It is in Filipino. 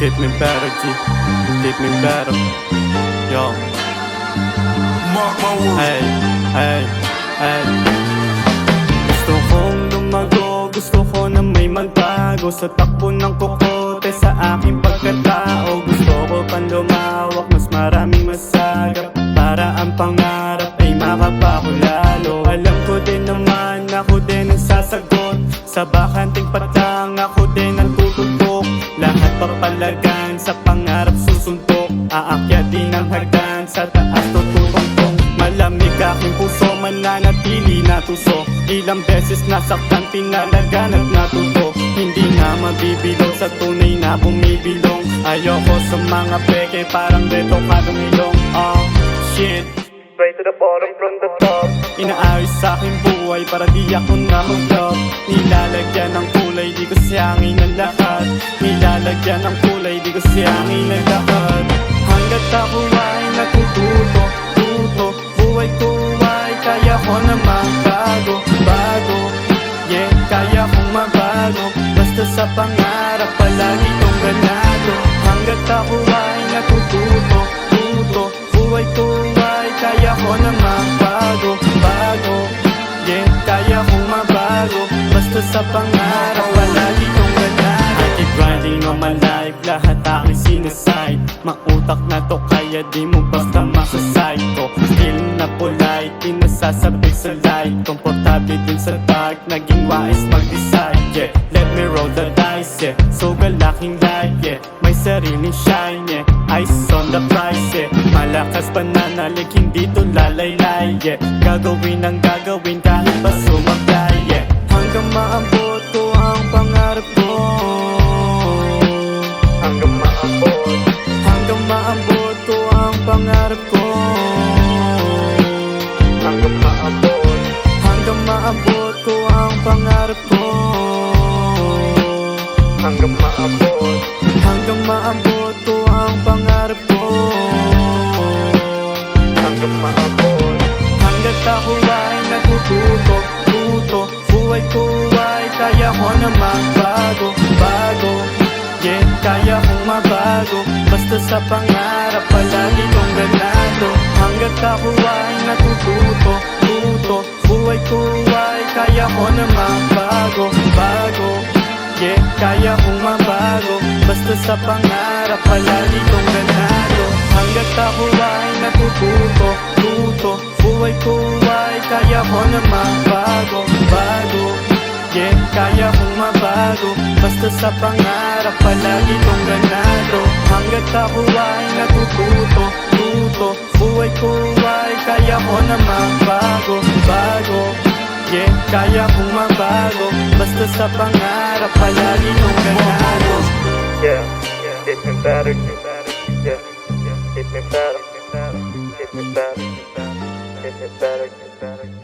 Keep me better, G. Keep me better. Yo. Mark my words. Hey, hey, hey. Gusto kong lumago, gusto ko na may magbago sa takbo ng kokote sa aking pagkatao. Gusto ko pang lumawak, mas maraming masagap para ang pangarap ay makapako lalo. Alam ko din naman, ako din ang sasagot sa bakanting patang, ako din ang tututok. Lahat papalagan, sa pangarap susuntok. Aakyat din ang hagdan, sa taas tututungtong. Malamig aking puso, mananatili natuso. Ilang beses nasaktan, pinalagan at natuto. Hindi nga mabibilong sa tunay na bumibilong. Ayoko sa mga peke, parang retokadong ilong. Oh, shit, straight to the bottom from the top. Inaayos sa aking buhay para di ako na mag-drop. Nilalagyan ng kulay, di ko siyangin ang lahat. Nilalagyan ng kulay, di ko siyangin ang lahat. Hanggat ako ay natututo, tuto. Buhay ko ay kaya ko na magbago, bago. Yeah, kaya kong mabago. Basta sa pangarap, palagi kong ganado. Hanggat ako ay natututo, tuto. Buhay ko ay kaya ko na magbago, bago. Yeah, kaya kong mabago. Basta sa pangarap, palagi kong ganado. I keep grinding on my life, lahat aking sinaside. Mautak na to kaya di mo basta masaside ko. Still na polite, di nasasabi sa light. Komportable din sa dark, naging wise mag-decide. Yeah, let me roll the dice, yeah. So galaking light, yeah. May sariling shine, yeah. Ice on the price, yeah. Malakas pananalig, hindi to lalaylay, yeah. Gagawin ang gagawin kahit pa sumablay, yeah. Hanggang maabot ko ang pangarap ko. Hanggang maabot, hanggang maabot ko ang pangarap ko. Hanggang maabot, hanggang maabot ko ang pangarap ko. Hanggang maabot, hanggang maabot ko ang pangarap ko. Hanggang maabot, hanggat ako ay natututo, tuto. Buhay ko ay kaya ko na magbago, bago. Yeah, kaya kong mabago. Basta sa pangarap, palagi kong ganado. Hanggat ako ay natututo, tuto. Buhay ko ay kaya ko na magbago, bago. Yeah, kaya kong mabago. Basta sa pangarap, palagi kong ganado. Hanggat ako ay natututo, tuto. Buhay ko ay kaya ko na magbago, bago. Yeah, kaya kong mabago. Basta sa pangarap, palagi kong ganado. Hanggat ako ay natututo, tuto. Buhay ko ay kaya ko na magbago, bago. Yeah, kaya kong mabago. Basta sa pangarap, palagi kong ganado. Yeah, get me better, yeah, get me better, get me better, get me better, get me better.